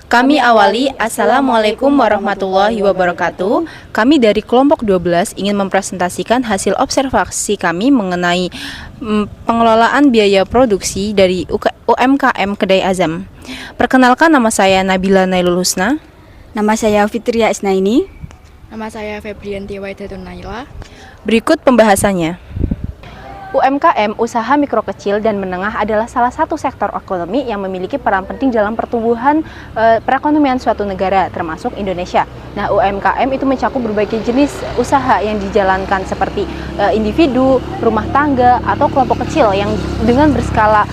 Kami awali, Assalamualaikum warahmatullahi wabarakatuh. Kami dari kelompok 12 ingin mempresentasikan hasil observasi kami mengenai pengelolaan biaya produksi dari UMKM Kedai Azam. Perkenalkan, nama saya Nabila Nailul Husna. Nama saya Fitria Isnaini. Nama saya Febrianti Waidatun Naila. Berikut pembahasannya. UMKM, usaha mikro kecil dan menengah, adalah salah satu sektor ekonomi yang memiliki peran penting dalam pertumbuhan perekonomian suatu negara, termasuk Indonesia. Nah, UMKM itu mencakup berbagai jenis usaha yang dijalankan seperti individu, rumah tangga, atau kelompok kecil yang dengan berskala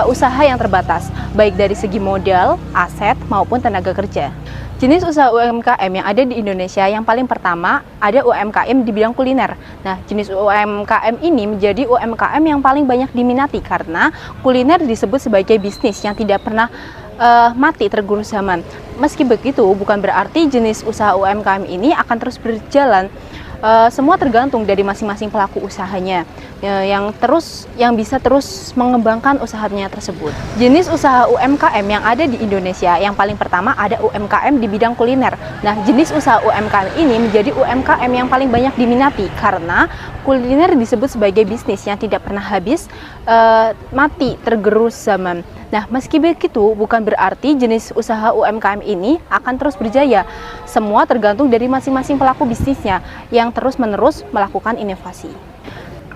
usaha yang terbatas, baik dari segi modal, aset, maupun tenaga kerja. Jenis usaha UMKM yang ada di Indonesia, yang paling pertama ada UMKM di bidang kuliner. Nah, jenis UMKM ini menjadi UMKM yang paling banyak diminati karena kuliner disebut sebagai bisnis yang tidak pernah mati tergerus zaman. Meski begitu, bukan berarti jenis usaha UMKM ini akan terus berjalan. Semua tergantung dari masing-masing pelaku usahanya yang bisa terus mengembangkan usahanya tersebut. Jenis usaha UMKM yang ada di Indonesia, yang paling pertama ada UMKM di bidang kuliner. Nah, jenis usaha UMKM ini menjadi UMKM yang paling banyak diminati karena kuliner disebut sebagai bisnis yang tidak pernah habis mati tergerus zaman. Nah, meski begitu, bukan berarti jenis usaha UMKM ini akan terus berjaya. Semua tergantung dari masing-masing pelaku bisnisnya yang terus-menerus melakukan inovasi.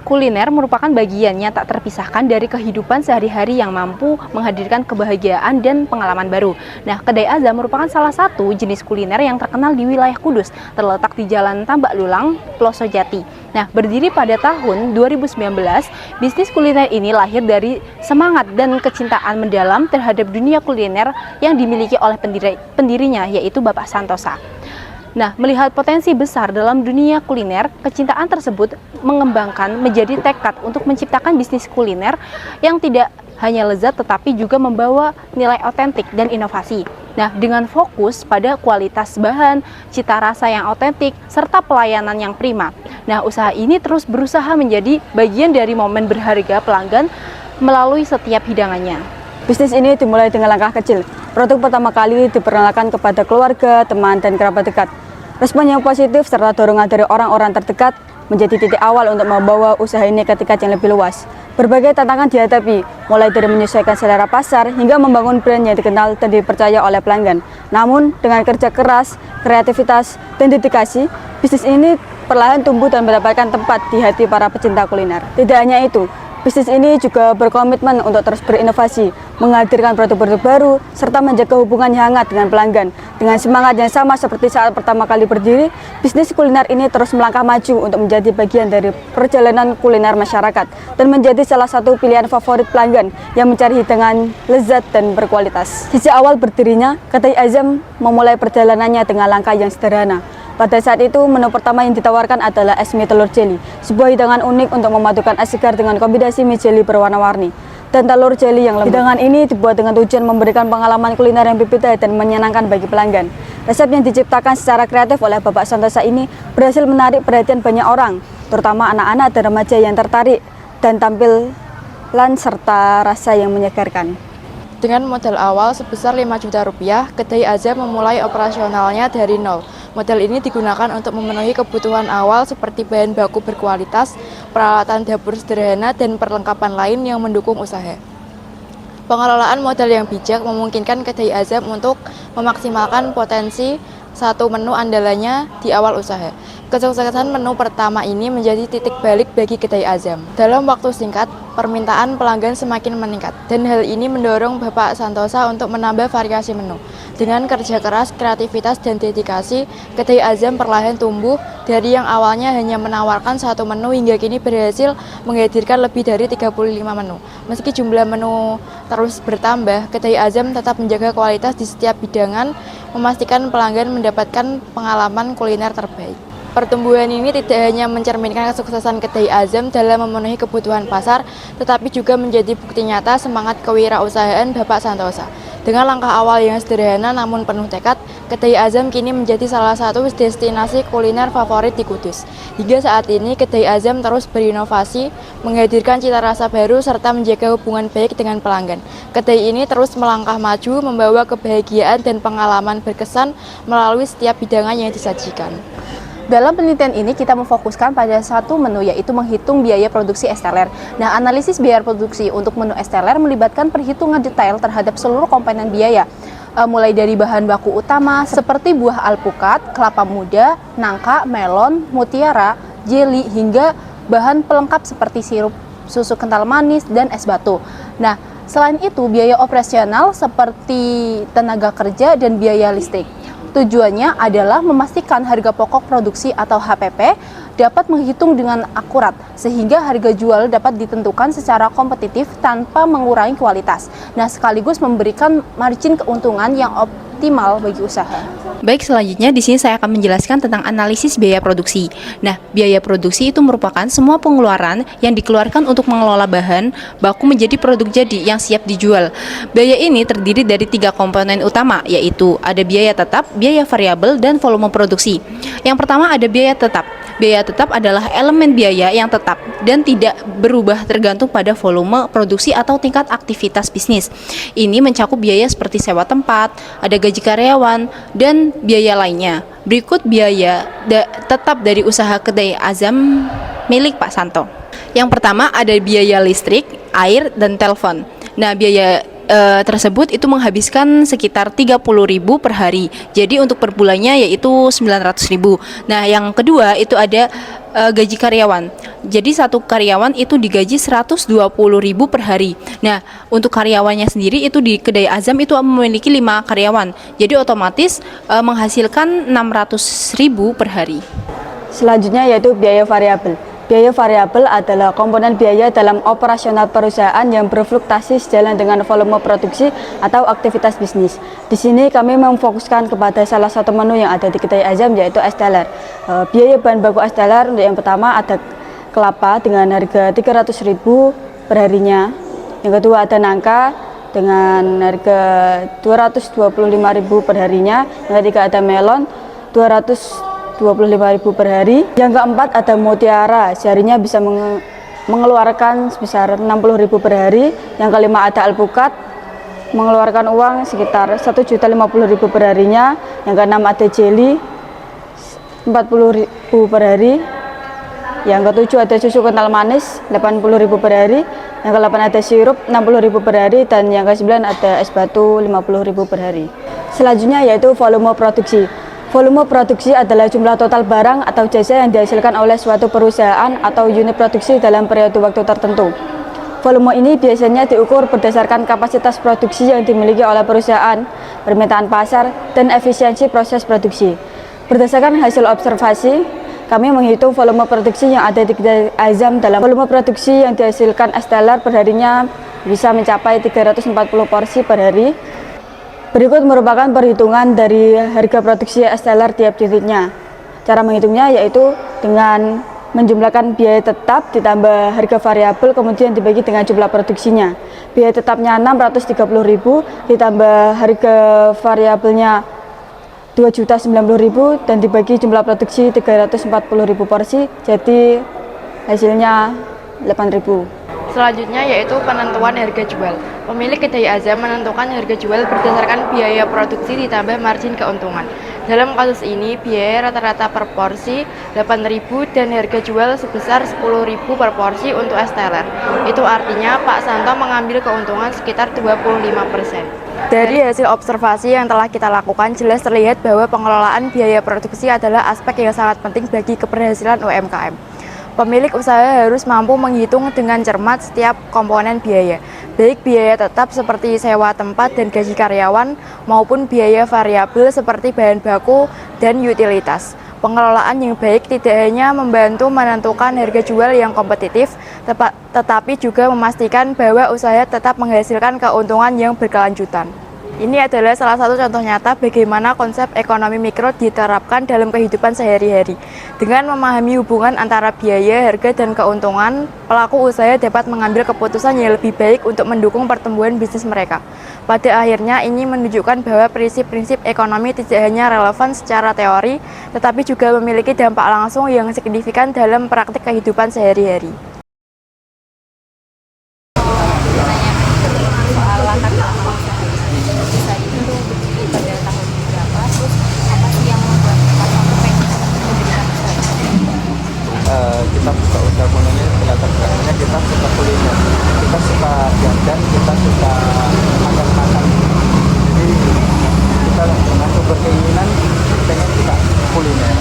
Kuliner merupakan bagian yang tak terpisahkan dari kehidupan sehari-hari yang mampu menghadirkan kebahagiaan dan pengalaman baru. Nah, Kedai Azam merupakan salah satu jenis kuliner yang terkenal di wilayah Kudus, terletak di Jalan Tambak Lulang, Ploso Jati. Nah, berdiri pada tahun 2019, bisnis kuliner ini lahir dari semangat dan kecintaan mendalam terhadap dunia kuliner yang dimiliki oleh pendirinya, yaitu Bapak Santosa. Nah, melihat potensi besar dalam dunia kuliner, kecintaan tersebut mengembangkan menjadi tekad untuk menciptakan bisnis kuliner yang tidak hanya lezat tetapi juga membawa nilai otentik dan inovasi. Nah, dengan fokus pada kualitas bahan, cita rasa yang otentik, serta pelayanan yang prima. Nah, usaha ini terus berusaha menjadi bagian dari momen berharga pelanggan melalui setiap hidangannya. Bisnis ini dimulai dengan langkah kecil. Produk pertama kali diperkenalkan kepada keluarga, teman, dan kerabat dekat. Respon yang positif serta dorongan dari orang-orang terdekat menjadi titik awal untuk membawa usaha ini ke tingkat yang lebih luas. Berbagai tantangan dihadapi, mulai dari menyesuaikan selera pasar hingga membangun brand yang dikenal dan dipercaya oleh pelanggan. Namun, dengan kerja keras, kreativitas, dan dedikasi, bisnis ini perlahan tumbuh dan mendapatkan tempat di hati para pecinta kuliner. Tidak hanya itu, bisnis ini juga berkomitmen untuk terus berinovasi, menghadirkan produk-produk baru, serta menjaga hubungan yang hangat dengan pelanggan. Dengan semangat yang sama seperti saat pertama kali berdiri, bisnis kuliner ini terus melangkah maju untuk menjadi bagian dari perjalanan kuliner masyarakat dan menjadi salah satu pilihan favorit pelanggan yang mencari hidangan lezat dan berkualitas. Sejak awal berdirinya, Kedai Azam memulai perjalanannya dengan langkah yang sederhana. Pada saat itu, menu pertama yang ditawarkan adalah es mie telur jeli, sebuah hidangan unik untuk memadukan es segar dengan kombinasi mie jeli berwarna-warni dan telur jeli yang lembut. Hidangan ini dibuat dengan tujuan memberikan pengalaman kuliner yang berbeda dan menyenangkan bagi pelanggan. Resep yang diciptakan secara kreatif oleh Bapak Santosa ini berhasil menarik perhatian banyak orang, terutama anak-anak dan remaja yang tertarik dan tampilan serta rasa yang menyegarkan. Dengan modal awal sebesar 5 juta rupiah, Kedai Azam memulai operasionalnya dari nol. Modal ini digunakan untuk memenuhi kebutuhan awal seperti bahan baku berkualitas, peralatan dapur sederhana, dan perlengkapan lain yang mendukung usaha. Pengelolaan modal yang bijak memungkinkan Kedai Azam untuk memaksimalkan potensi satu menu andalannya di awal usaha. Kesuksesan menu pertama ini menjadi titik balik bagi Kedai Azam. Dalam waktu singkat, permintaan pelanggan semakin meningkat, dan hal ini mendorong Bapak Santosa untuk menambah variasi menu. Dengan kerja keras, kreativitas, dan dedikasi, Kedai Azam perlahan tumbuh dari yang awalnya hanya menawarkan satu menu hingga kini berhasil menghadirkan lebih dari 35 menu. Meski jumlah menu terus bertambah, Kedai Azam tetap menjaga kualitas di setiap hidangan, memastikan pelanggan mendapatkan pengalaman kuliner terbaik. Pertumbuhan ini tidak hanya mencerminkan kesuksesan Kedai Azam dalam memenuhi kebutuhan pasar, tetapi juga menjadi bukti nyata semangat kewirausahaan Bapak Santosa. Dengan langkah awal yang sederhana namun penuh tekad, Kedai Azam kini menjadi salah satu destinasi kuliner favorit di Kudus. Hingga saat ini, Kedai Azam terus berinovasi, menghadirkan cita rasa baru, serta menjaga hubungan baik dengan pelanggan. Kedai ini terus melangkah maju, membawa kebahagiaan dan pengalaman berkesan melalui setiap hidangan yang disajikan. Dalam penelitian ini kita memfokuskan pada satu menu, yaitu menghitung biaya produksi es teler. Nah, analisis biaya produksi untuk menu es teler melibatkan perhitungan detail terhadap seluruh komponen biaya, mulai dari bahan baku utama seperti buah alpukat, kelapa muda, nangka, melon, mutiara, jeli, hingga bahan pelengkap seperti sirup susu kental manis dan es batu. Nah, selain itu biaya operasional seperti tenaga kerja dan biaya listrik. Tujuannya adalah memastikan harga pokok produksi atau HPP dapat menghitung dengan akurat, sehingga harga jual dapat ditentukan secara kompetitif tanpa mengurangi kualitas. Nah, sekaligus memberikan margin keuntungan yang optimal bagi usaha. Baik, selanjutnya di sini saya akan menjelaskan tentang analisis biaya produksi. Nah, biaya produksi itu merupakan semua pengeluaran yang dikeluarkan untuk mengelola bahan baku menjadi produk jadi yang siap dijual. Biaya ini terdiri dari 3 komponen utama, yaitu ada biaya tetap, biaya variabel, dan volume produksi. Yang pertama ada biaya tetap. Biaya tetap adalah elemen biaya yang tetap dan tidak berubah tergantung pada volume produksi atau tingkat aktivitas bisnis. Ini mencakup biaya seperti sewa tempat, ada gaji karyawan, dan biaya lainnya. Berikut biaya tetap dari usaha Kedai Azam milik Pak Santo. Yang pertama ada biaya listrik, air, dan telepon. Nah, biaya tersebut itu menghabiskan sekitar 30.000 per hari. Jadi untuk per bulannya yaitu 900.000. Nah, yang kedua itu ada gaji karyawan. Jadi satu karyawan itu digaji 120.000 per hari. Nah, untuk karyawannya sendiri itu di Kedai Azam itu memiliki 5 karyawan. Jadi otomatis menghasilkan 600.000 per hari. Selanjutnya yaitu biaya variabel. Biaya variabel adalah komponen biaya dalam operasional perusahaan yang berfluktuasi sejalan dengan volume produksi atau aktivitas bisnis. Di sini kami memfokuskan kepada salah satu menu yang ada di Kedai Azam, yaitu es teler. Biaya bahan baku es teler untuk yang pertama ada kelapa dengan harga 300.000 per harinya. Yang kedua ada nangka dengan harga 225.000 per harinya. Yang ketiga ada melon 225.000 per hari. Yang keempat ada mutiara, seharinya bisa mengeluarkan sebesar 60.000 per hari. Yang kelima ada alpukat, mengeluarkan uang sekitar 1.050.000 per harinya. Yang keenam ada jeli, 40.000 per hari. Yang ketujuh ada susu kental manis, 80.000 per hari. Yang ke-8 ada sirup, 60.000 per hari. Dan yang ke-9 ada es batu, 50.000 per hari. Selanjutnya yaitu volume produksi. Volume produksi adalah jumlah total barang atau jasa yang dihasilkan oleh suatu perusahaan atau unit produksi dalam periode waktu tertentu. Volume ini biasanya diukur berdasarkan kapasitas produksi yang dimiliki oleh perusahaan, permintaan pasar, dan efisiensi proses produksi. Berdasarkan hasil observasi, kami menghitung volume produksi yang ada di Kedai Azam. Dalam volume produksi yang dihasilkan es teler perharinya bisa mencapai 340 porsi per hari. Berikut merupakan perhitungan dari harga produksi es teler tiap titiknya. Cara menghitungnya yaitu dengan menjumlahkan biaya tetap ditambah harga variabel kemudian dibagi dengan jumlah produksinya. Biaya tetapnya 630.000 ditambah harga variabelnya 2.090.000 dan dibagi jumlah produksi 340.000 porsi, jadi hasilnya 8.000. Selanjutnya yaitu penentuan harga jual. Pemilik Kedai Azam menentukan harga jual berdasarkan biaya produksi ditambah margin keuntungan. Dalam kasus ini, biaya rata-rata per porsi 8.000 dan harga jual sebesar 10.000 per porsi untuk es teler. Itu artinya Pak Santo mengambil keuntungan sekitar 25%. Dari hasil observasi yang telah kita lakukan, jelas terlihat bahwa pengelolaan biaya produksi adalah aspek yang sangat penting bagi keberhasilan UMKM. Pemilik usaha harus mampu menghitung dengan cermat setiap komponen biaya, baik biaya tetap seperti sewa tempat dan gaji karyawan, maupun biaya variabel seperti bahan baku dan utilitas. Pengelolaan yang baik tidak hanya membantu menentukan harga jual yang kompetitif, tetapi juga memastikan bahwa usaha tetap menghasilkan keuntungan yang berkelanjutan. Ini adalah salah satu contoh nyata bagaimana konsep ekonomi mikro diterapkan dalam kehidupan sehari-hari. Dengan memahami hubungan antara biaya, harga, dan keuntungan, pelaku usaha dapat mengambil keputusan yang lebih baik untuk mendukung pertumbuhan bisnis mereka. Pada akhirnya, ini menunjukkan bahwa prinsip-prinsip ekonomi tidak hanya relevan secara teori, tetapi juga memiliki dampak langsung yang signifikan dalam praktik kehidupan sehari-hari. Kita buka usaha kuliner latar belakangnya kita suka kuliner, kita suka jajan, kita suka makan-makan. Jadi kita langsung berkeinginan pengen buka kuliner.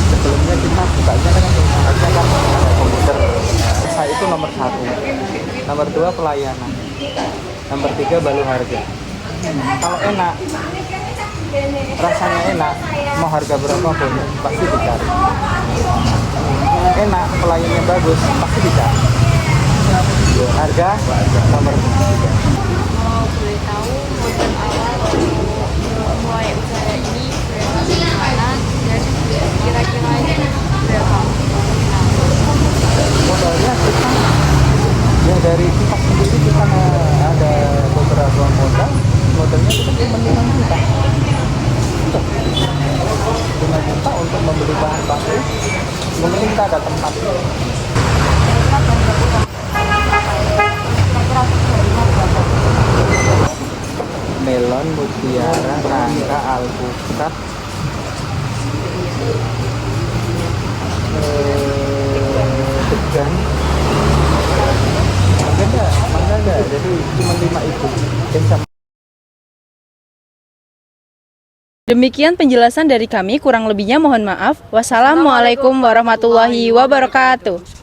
Sebelumnya kita bukanya kan usahanya kan ada komputer. Usaha itu nomor 1, nomor 2 pelayanan, nomor 3 balu harga. Kalau enak, rasanya enak, mau harga berapapun pasti dicari. Enak, pelayannya bagus, pasti dicari. Harga nomor 3. Boleh tahu modal awal mulai usaha ini berada di mana dan kira-kira berapa? Modalnya kita ya dari kita sendiri kita ada beberapa modalnya kita cuma 5 juta. 5 juta untuk membeli bahan baku, mungkin kita ada tempat. Melon, mutiara, nangka, alpukat, degan, mangga ada, jadi cuma 5 itu. Demikian penjelasan dari kami, kurang lebihnya mohon maaf. Wassalamualaikum warahmatullahi wabarakatuh.